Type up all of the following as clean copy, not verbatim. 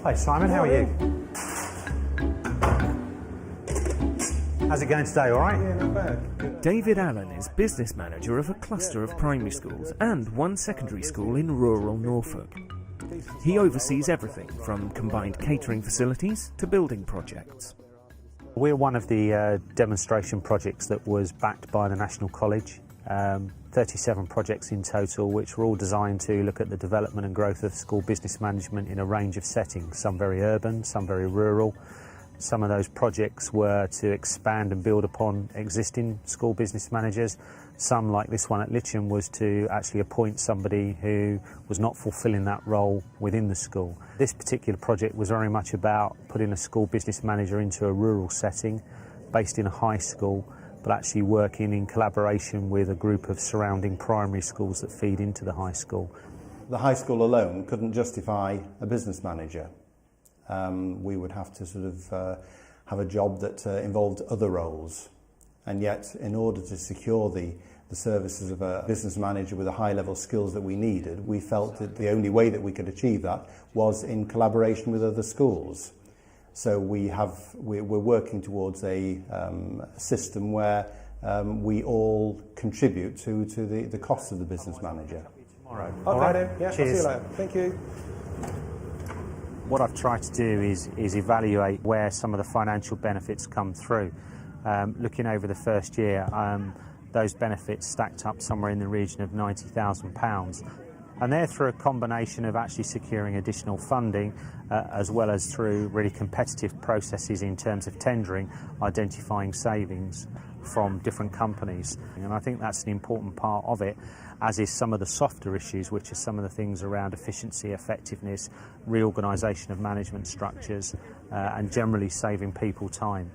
Hi Simon, how are you? How's it going today, all right? Yeah, not bad. Good. David Allen is business manager of a cluster of primary schools and one secondary school in rural Norfolk. He oversees everything from combined catering facilities to building projects. We're one of the demonstration projects that was backed by the National College. 37 projects in total, which were all designed to look at the development and growth of school business management in a range of settings, some very urban, some very rural. Some of those projects were to expand and build upon existing school business managers. Some, like this one at Litcham, was to actually appoint somebody who was not fulfilling that role within the school. This particular project was very much about putting a school business manager into a rural setting, based in a high school, but actually working in collaboration with a group of surrounding primary schools that feed into the high school. The high school alone couldn't justify a business manager. We would have to sort of have a job that involved other roles, and yet in order to secure the services of a business manager with the high level skills that we needed, we felt that the only way that we could achieve that was in collaboration with other schools. So we're working towards a system where we all contribute to the cost of the business manager. Tomorrow. Okay, All right. then. Yeah, Cheers. I'll see you later. Thank you. What I've tried to do is evaluate where some of the financial benefits come through. Looking over the first year, those benefits stacked up somewhere in the region of £90,000. And they're through a combination of actually securing additional funding, as well as through really competitive processes in terms of tendering, identifying savings from different companies. And I think that's an important part of it, as is some of the softer issues, which are some of the things around efficiency, effectiveness, reorganisation of management structures, and generally saving people time.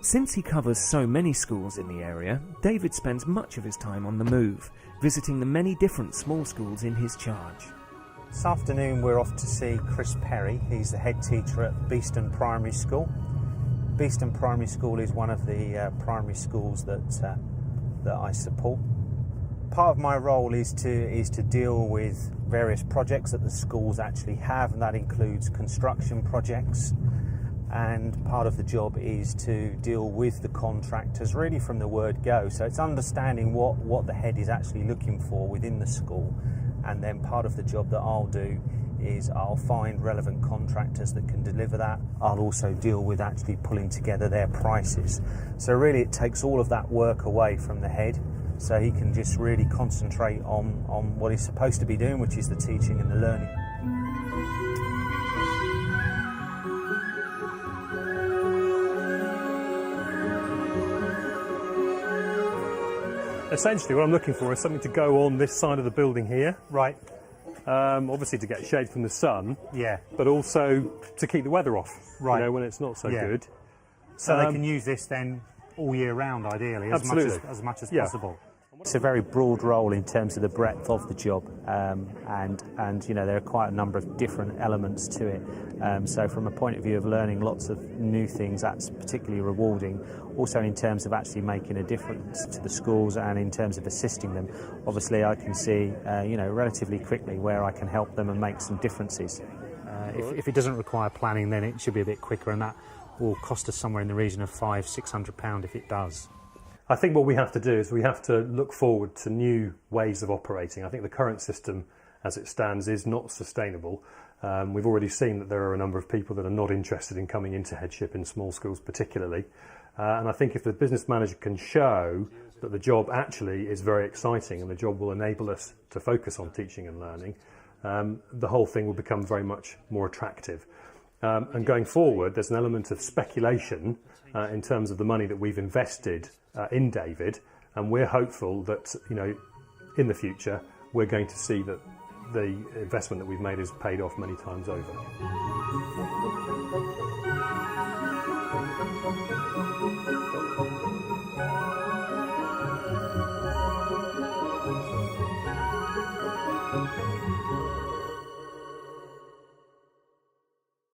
Since he covers so many schools in the area, David spends much of his time on the move, visiting the many different small schools in his charge. This afternoon we're off to see Chris Perry. He's the head teacher at Beeston Primary School. Beeston Primary School is one of the primary schools that I support. Part of my role is to deal with various projects that the schools actually have, and that includes construction projects. And part of the job is to deal with the contractors really from the word go. So it's understanding what the head is actually looking for within the school, and then part of the job that I'll do is I'll find relevant contractors that can deliver that. I'll also deal with actually pulling together their prices. So really it takes all of that work away from the head, so he can just really concentrate on what he's supposed to be doing, which is the teaching and the learning. Essentially what I'm looking for is something to go on this side of the building here. Right. Obviously to get shade from the sun, Yeah. but also to keep the weather off, Right. you know, when it's not so Yeah. good. So they can use this then all year round, ideally, as much as Yeah. possible. It's a very broad role in terms of the breadth of the job, and you know there are quite a number of different elements to it. So from a point of view of learning lots of new things, that's particularly rewarding. Also in terms of actually making a difference to the schools and in terms of assisting them, obviously I can see you know relatively quickly where I can help them and make some differences. If it doesn't require planning, then it should be a bit quicker, and that will cost us somewhere in the region of £500–600 if it does. I think what we have to do is we have to look forward to new ways of operating. I think the current system as it stands is not sustainable. We've already seen that there are a number of people that are not interested in coming into headship in small schools particularly. And I think if the business manager can show that the job actually is very exciting and the job will enable us to focus on teaching and learning, the whole thing will become very much more attractive. And going forward, there's an element of speculation in terms of the money that we've invested in David, and we're hopeful that, you know, in the future we're going to see that the investment that we've made is paid off many times over.